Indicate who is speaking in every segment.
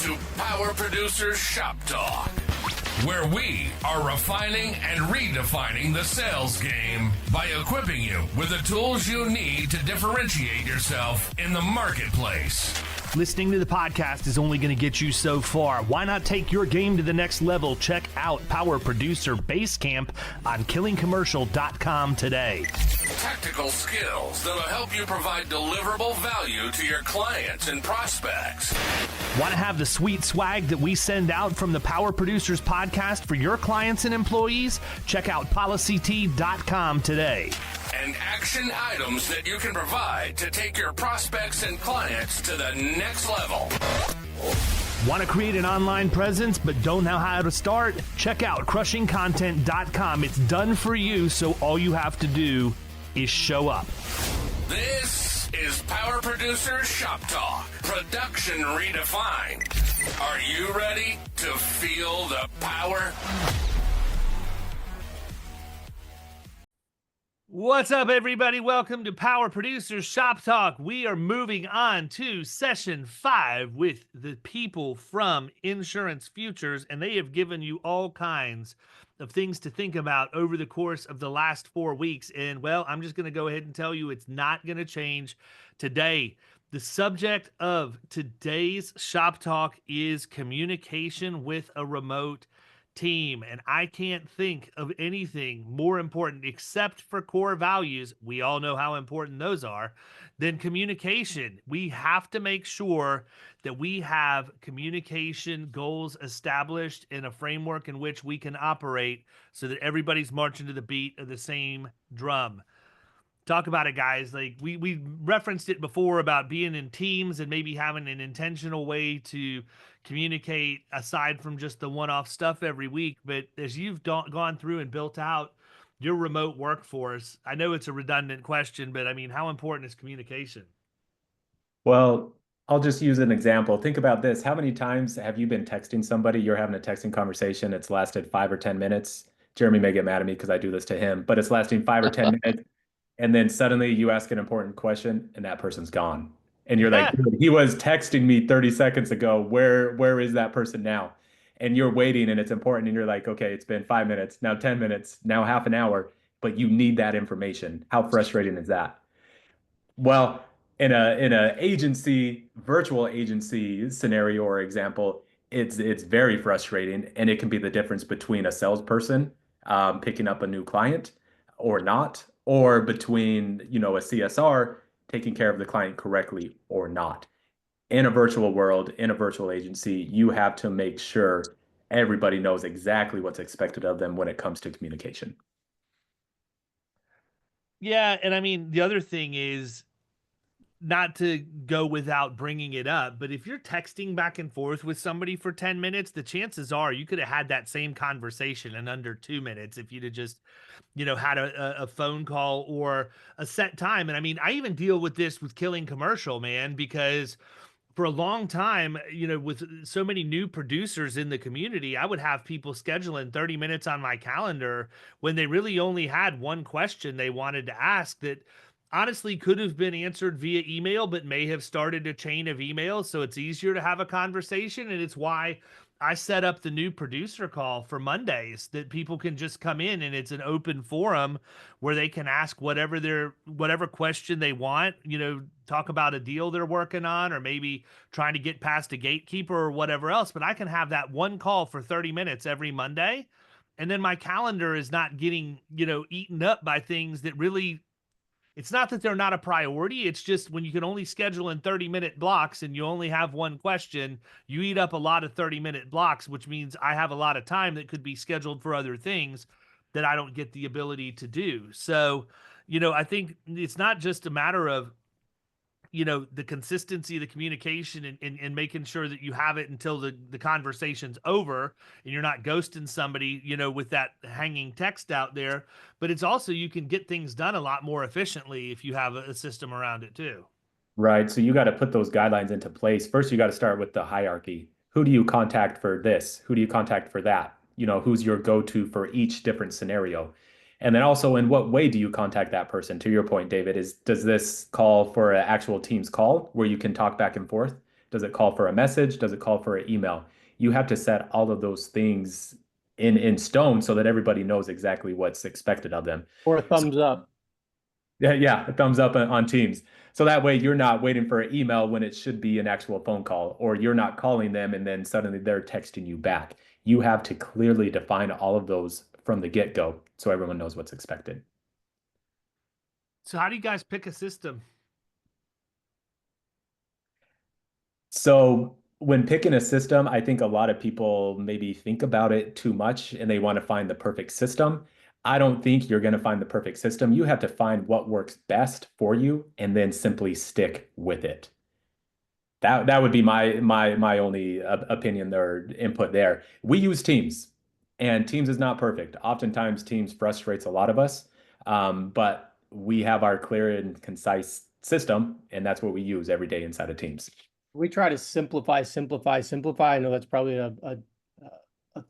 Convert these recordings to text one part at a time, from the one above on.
Speaker 1: to Power Producers Shop Talk, where we are refining and redefining the sales game by equipping you with the tools you need to differentiate yourself in the marketplace.
Speaker 2: Listening to the podcast is only going to get you so far. Why not take your game to the next level? Check out Power Producer Basecamp on killingcommercial.com today.
Speaker 1: Tactical skills that'll help you provide deliverable value to your clients and prospects.
Speaker 2: Want to have the sweet swag that we send out from the Power Producers podcast for your clients and employees? Check out policyt.com today.
Speaker 1: And action items that you can provide to take your prospects and clients to the next level.
Speaker 2: Want to create an online presence but don't know how to start? Check out crushingcontent.com. It's done for you, so all you have to do is show up.
Speaker 1: This is Power Producers Shop Talk, production redefined. Are you ready to feel the power?
Speaker 2: What's up, everybody? Welcome to Power Producers Shop Talk. We are moving on to session 5 with the people from Insurance Futures, and they have given you all kinds of things to think about over the course of the last 4 weeks. And, well, I'm just going to go ahead and tell you it's not going to change today. The subject of today's Shop Talk is communication with a remote team, and I can't think of anything more important, except for core values, we all know how important those are, than communication. We have to make sure that we have communication goals established in a framework in which we can operate so that everybody's marching to the beat of the same drum. Talk about it, guys. Like we referenced it before about being in teams and maybe having an intentional way to communicate aside from just the one-off stuff every week. But as you've gone through and built out your remote workforce, I know it's a redundant question, but I mean, how important is communication?
Speaker 3: Well, I'll just use an example. Think about this. How many times have you been texting somebody? You're having a texting conversation. It's lasted 5 or 10 minutes. Jeremy may get mad at me because I do this to him, but it's lasting 5 or 10 minutes. And then suddenly you ask an important question and that person's gone. And you're like, dude, he was texting me 30 seconds ago. Where is that person now? And you're waiting and it's important. And you're like, okay, it's been 5 minutes, now 10 minutes, now half an hour, but you need that information. How frustrating is that? Well, in a agency, virtual agency scenario or example, it's very frustrating. And it can be the difference between a salesperson picking up a new client or not, or between, a CSR taking care of the client correctly or not. In a virtual world, in a virtual agency, you have to make sure everybody knows exactly what's expected of them when it comes to communication.
Speaker 2: Yeah, and I mean, the other thing is, not to go without bringing it up, but if you're texting back and forth with somebody for 10 minutes, the chances are you could have had that same conversation in under 2 minutes if you'd have just, had a phone call or a set time. And I mean, I even deal with this with Killing Commercial, man, because for a long time, with so many new producers in the community, I would have people scheduling 30 minutes on my calendar when they really only had one question they wanted to ask that honestly could have been answered via email, but may have started a chain of emails. So it's easier to have a conversation. And it's why I set up the new producer call for Mondays that people can just come in and it's an open forum where they can ask whatever question they want, talk about a deal they're working on, or maybe trying to get past a gatekeeper or whatever else. But I can have that one call for 30 minutes every Monday. And then my calendar is not getting, eaten up by things that really, it's not that they're not a priority. It's just when you can only schedule in 30-minute blocks and you only have one question, you eat up a lot of 30-minute blocks, which means I have a lot of time that could be scheduled for other things that I don't get the ability to do. So, I think it's not just a matter of, the consistency of the communication and making sure that you have it until the conversation's over and you're not ghosting somebody, with that hanging text out there. But it's also, you can get things done a lot more efficiently if you have a system around it too.
Speaker 3: Right. So you got to put those guidelines into place. First, you got to start with the hierarchy. Who do you contact for this? Who do you contact for that? Who's your go-to for each different scenario? And then also, in what way do you contact that person? To your point, David, does this call for an actual Teams call where you can talk back and forth? Does it call for a message? Does it call for an email? You have to set all of those things in stone so that everybody knows exactly what's expected of them.
Speaker 4: Or a
Speaker 3: So
Speaker 4: thumbs up.
Speaker 3: yeah, a thumbs up on Teams. So that way you're not waiting for an email when it should be an actual phone call, or you're not calling them and then suddenly they're texting you back. You have to clearly define all of those from the get-go so everyone knows what's expected.
Speaker 2: So how do you guys pick a system?
Speaker 3: So when picking a system, I think a lot of people maybe think about it too much and they want to find the perfect system. I don't think you're going to find the perfect system. You have to find what works best for you and then simply stick with it. That would be my only opinion or input there. We use Teams, and Teams is not perfect. Oftentimes, Teams frustrates a lot of us, but we have our clear and concise system, and that's what we use every day inside of Teams.
Speaker 4: We try to simplify, simplify, simplify. I know that's probably a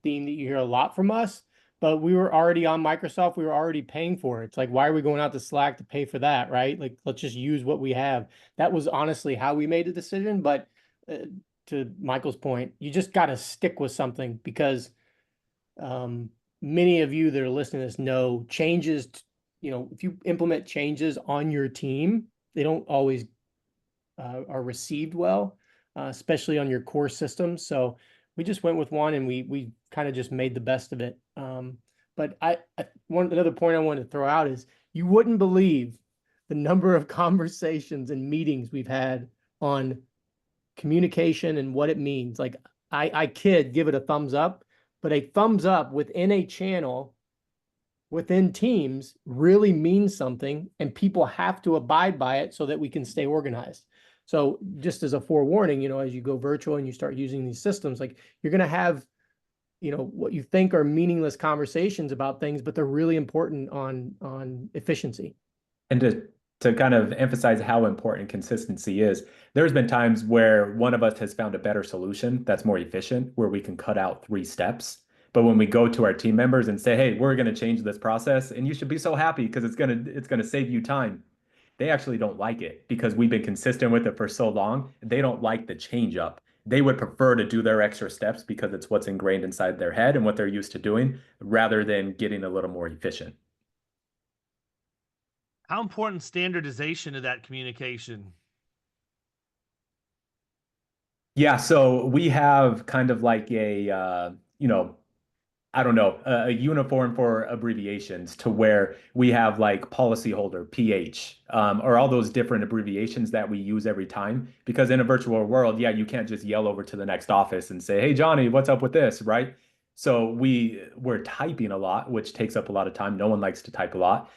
Speaker 4: theme that you hear a lot from us, but we were already on Microsoft. We were already paying for it. It's like, why are we going out to Slack to pay for that, right? Like, let's just use what we have. That was honestly how we made the decision. But to Michael's point, you just got to stick with something because many of you that are listening to this know changes, if you implement changes on your team, they don't always are received well, especially on your core systems. So we just went with one and we kind of just made the best of it. But another point I wanted to throw out is you wouldn't believe the number of conversations and meetings we've had on communication and what it means. Like I kid, give it a thumbs up, but a thumbs up within a channel within Teams really means something, and people have to abide by it so that we can stay organized. So just as a forewarning, as you go virtual and you start using these systems, like you're going to have, what you think are meaningless conversations about things, but they're really important on efficiency.
Speaker 3: And to kind of emphasize how important consistency is, there's been times where one of us has found a better solution that's more efficient, where we can cut out 3 steps. But when we go to our team members and say, "Hey, we're going to change this process, and you should be so happy because it's gonna save you time," they actually don't like it because we've been consistent with it for so long. They don't like the change up. They would prefer to do their extra steps because it's what's ingrained inside their head and what they're used to doing, rather than getting a little more efficient.
Speaker 2: How important standardization of that communication?
Speaker 3: Yeah, so we have kind of like a I don't know, a uniform for abbreviations to where we have like policyholder, PH, or all those different abbreviations that we use every time. Because in a virtual world, yeah, you can't just yell over to the next office and say, "Hey, Johnny, what's up with this?" Right? So we're typing a lot, which takes up a lot of time. No one likes to type a lot.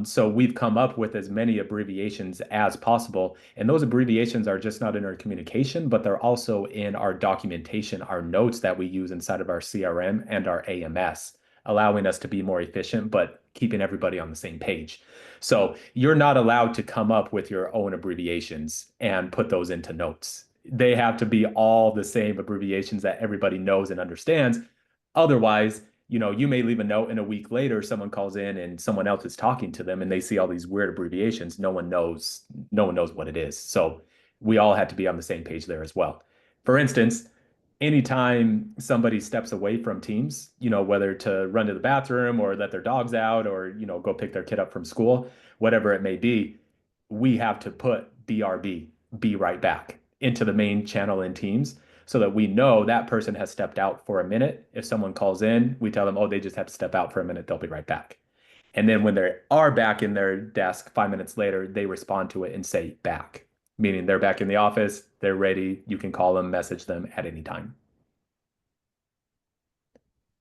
Speaker 3: So we've come up with as many abbreviations as possible. And those abbreviations are just not in our communication, but they're also in our documentation, our notes that we use inside of our CRM and our AMS, allowing us to be more efficient, but keeping everybody on the same page. So you're not allowed to come up with your own abbreviations and put those into notes. They have to be all the same abbreviations that everybody knows and understands. Otherwise, you may leave a note and a week later someone calls in and someone else is talking to them and they see all these weird abbreviations. No one knows what it is. So we all had to be on the same page there as well. For instance, anytime somebody steps away from Teams, whether to run to the bathroom or let their dogs out or, go pick their kid up from school, whatever it may be, we have to put BRB, be right back, into the main channel in Teams so that we know that person has stepped out for a minute. If someone calls in, we tell them, "Oh, they just have to step out for a minute. They'll be right back." And then when they are back in their desk 5 minutes later, they respond to it and say back, meaning they're back in the office, they're ready. You can call them, message them at any time.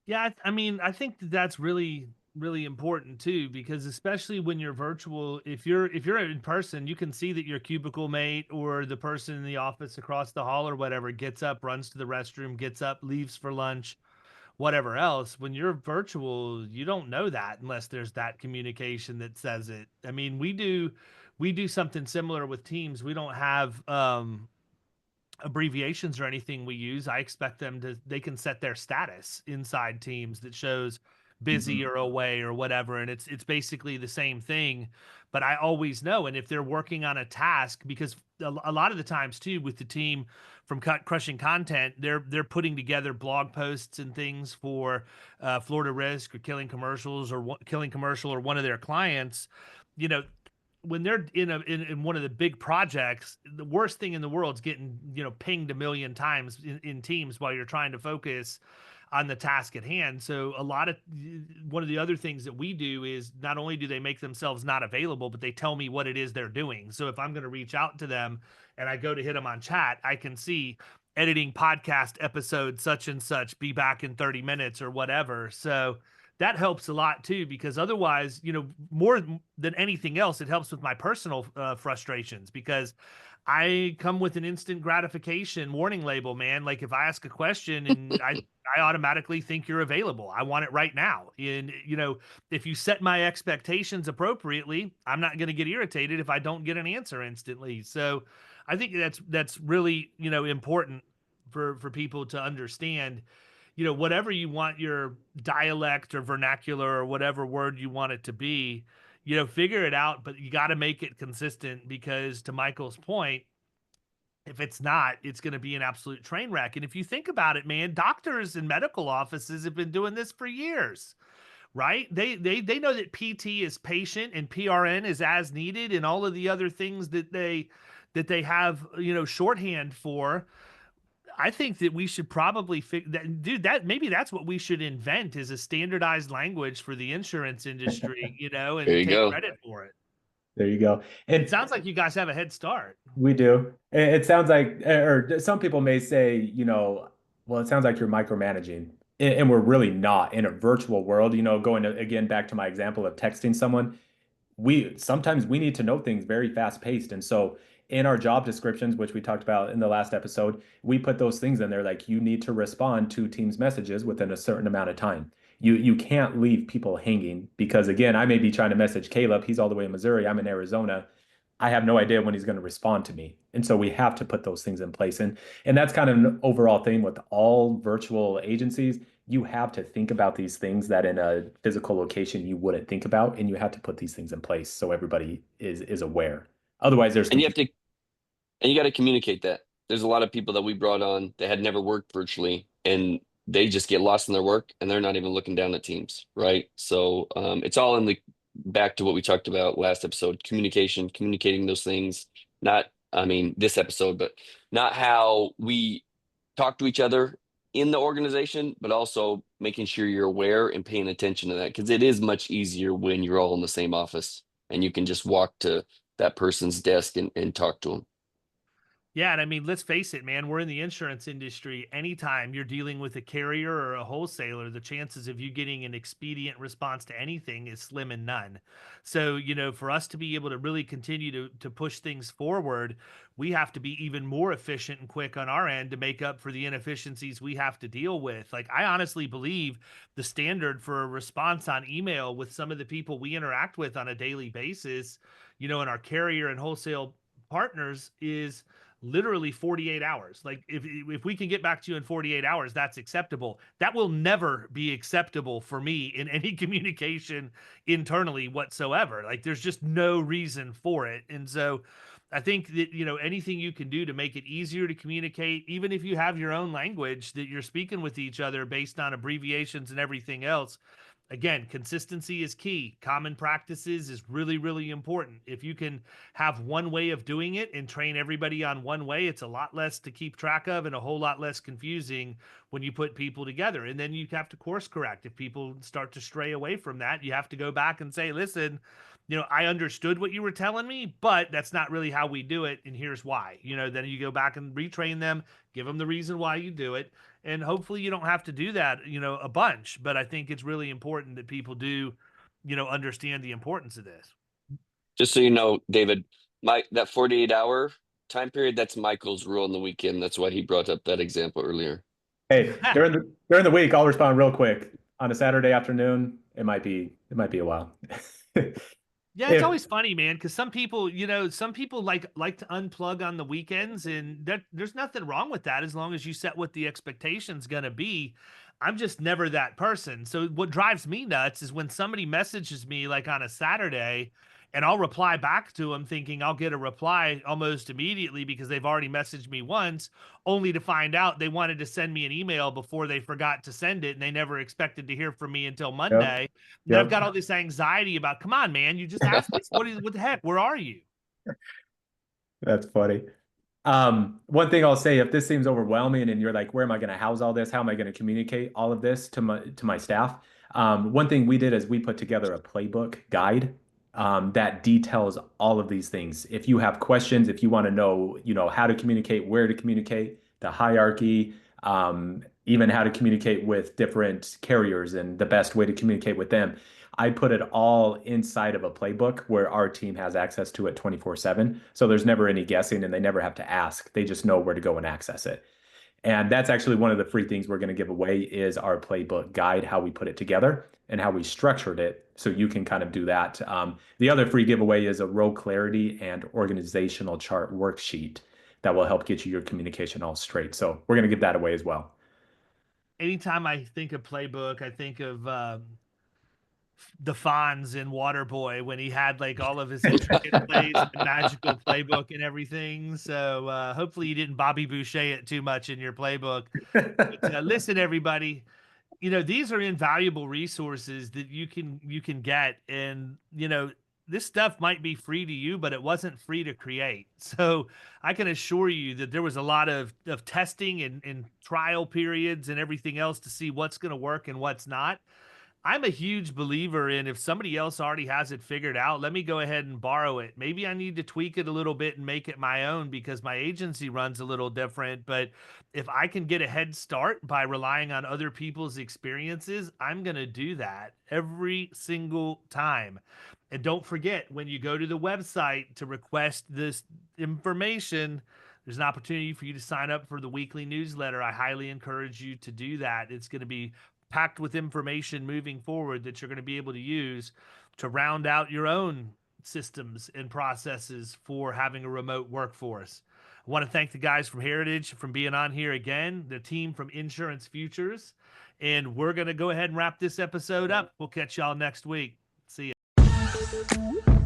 Speaker 2: Yeah, I mean, I think that's really, really important too, because especially when you're virtual, if you're in person, you can see that your cubicle mate or the person in the office across the hall or whatever gets up, runs to the restroom, gets up, leaves for lunch, whatever else. When you're virtual, you don't know that unless there's that communication that says it. I mean, we do something similar with Teams. We don't have abbreviations or anything we use. I expect they can set their status inside Teams that shows busy or away or whatever. And it's basically the same thing. But I always know, and if they're working on a task, because a lot of the times too, with the team from Crushing Content, they're putting together blog posts and things for Florida Risk or Killing Commercials or Killing Commercial or one of their clients. You know, when they're in one of the big projects, the worst thing in the world is getting, pinged a million times in Teams while you're trying to focus on the task at hand. So one of the other things that we do is not only do they make themselves not available, but they tell me what it is they're doing. So if I'm going to reach out to them and I go to hit them on chat, I can see editing podcast episode such and such, be back in 30 minutes or whatever. So that helps a lot too, because otherwise, more than anything else, it helps with my personal frustrations, because I come with an instant gratification warning label, man. Like if I ask a question and I automatically think you're available, I want it right now. And, if you set my expectations appropriately, I'm not going to get irritated if I don't get an answer instantly. So I think that's really, important for people to understand. Whatever you want your dialect or vernacular or whatever word you want it to be, figure it out, but you got to make it consistent, because to Michael's point, if it's not, it's going to be an absolute train wreck. And if you think about it, man, doctors and medical offices have been doing this for years, right? They know that PT is patient and PRN is as needed, and all of the other things that they have, shorthand for. I think that we should probably that maybe that's what we should invent, is a standardized language for the insurance industry, and
Speaker 5: There you
Speaker 2: take
Speaker 5: go.
Speaker 2: credit for it.
Speaker 3: There you go.
Speaker 2: It sounds like you guys have a head start.
Speaker 3: We do. It sounds like, or some people may say, well, it sounds like you're micromanaging. And we're really not in a virtual world, going to, again, back to my example of texting someone. Sometimes we need to know things very fast paced. And so in our job descriptions, which we talked about in the last episode, we put those things in there, like you need to respond to Teams messages within a certain amount of time. You can't leave people hanging, because again, I may be trying to message Caleb. He's all the way in Missouri. I'm in Arizona. I have no idea when he's going to respond to me. And so we have to put those things in place. And that's kind of an overall thing with all virtual agencies. You have to think about these things that in a physical location you wouldn't think about, and you have to put these things in place so everybody is aware. Otherwise, there's
Speaker 5: And you got to communicate that. There's a lot of people that we brought on that had never worked virtually, and they just get lost in their work and they're not even looking down at Teams, right? So it's all in the back to what we talked about last episode: communicating those things. Not, this episode, but not how we talk to each other in the organization, but also making sure you're aware and paying attention to that, because it is much easier when you're all in the same office and you can just walk to that person's desk and talk to them.
Speaker 2: Yeah, and let's face it, man, we're in the insurance industry. Anytime you're dealing with a carrier or a wholesaler, the chances of you getting an expedient response to anything is slim and none. So, for us to be able to really continue to push things forward, we have to be even more efficient and quick on our end to make up for the inefficiencies we have to deal with. Like, I honestly believe the standard for a response on email with some of the people we interact with on a daily basis, in our carrier and wholesale partners, is literally 48 hours. Like if we can get back to you in 48 hours, that's acceptable. That will never be acceptable for me in any communication internally whatsoever. Like there's just no reason for it. And so I think that, anything you can do to make it easier to communicate, even if you have your own language that you're speaking with each other based on abbreviations and everything else. Again, consistency is key. Common practices is really, really important. If you can have one way of doing it and train everybody on one way, it's a lot less to keep track of and a whole lot less confusing when you put people together. And then you have to course correct. If people start to stray away from that, you have to go back and say, listen, I understood what you were telling me, but that's not really how we do it. And here's why. Then you go back and retrain them, give them the reason why you do it. And hopefully you don't have to do that, a bunch. But I think it's really important that people do, understand the importance of this.
Speaker 5: Just so you know, David, that 48-hour time period, that's Michael's rule on the weekend. That's why he brought up that example earlier.
Speaker 3: Hey, during the week, I'll respond real quick. On a Saturday afternoon, it might be a while.
Speaker 2: Yeah, it's always funny, man, because some people, like to unplug on the weekends, and there's nothing wrong with that as long as you set what the expectation's going to be. I'm just never that person. So what drives me nuts is when somebody messages me like on a Saturday and I'll reply back to them thinking I'll get a reply almost immediately because they've already messaged me once, only to find out they wanted to send me an email before they forgot to send it and they never expected to hear from me until Monday.
Speaker 3: Yep.
Speaker 2: Then I've
Speaker 3: Yep.
Speaker 2: got all this anxiety about, come on, man, you just asked me, what the heck? Where are you?
Speaker 3: That's funny. One thing I'll say, if this seems overwhelming and you're like, where am I going to house all this? How am I going to communicate all of this to my staff? One thing we did is we put together a playbook guide that details all of these things. If you have questions, if you want to know, how to communicate, where to communicate, the hierarchy, even how to communicate with different carriers and the best way to communicate with them. I put it all inside of a playbook where our team has access to it 24/7. So there's never any guessing and they never have to ask. They just know where to go and access it. And that's actually one of the free things we're going to give away is our playbook guide, how we put it together and how we structured it. So you can kind of do that. The other free giveaway is a role clarity and organizational chart worksheet that will help get you your communication all straight. So we're going to give that away as well.
Speaker 2: Anytime I think of playbook, I think of the Fonz in Waterboy when he had like all of his intricate plays and the magical playbook and everything. So hopefully you didn't Bobby Boucher it too much in your playbook. But listen, everybody, these are invaluable resources that you can get, and this stuff might be free to you, but it wasn't free to create. So I can assure you that there was a lot of testing and trial periods and everything else to see what's going to work and what's not. I'm a huge believer in if somebody else already has it figured out, let me go ahead and borrow it. Maybe I need to tweak it a little bit and make it my own because my agency runs a little different. But if I can get a head start by relying on other people's experiences, I'm going to do that every single time. And don't forget, when you go to the website to request this information, there's an opportunity for you to sign up for the weekly newsletter. I highly encourage you to do that. It's going to be packed with information moving forward that you're going to be able to use to round out your own systems and processes for having a remote workforce. I want to thank the guys from Heritage for being on here again, the team from Insurance Futures, and we're going to go ahead and wrap this episode up. We'll catch y'all next week. See ya.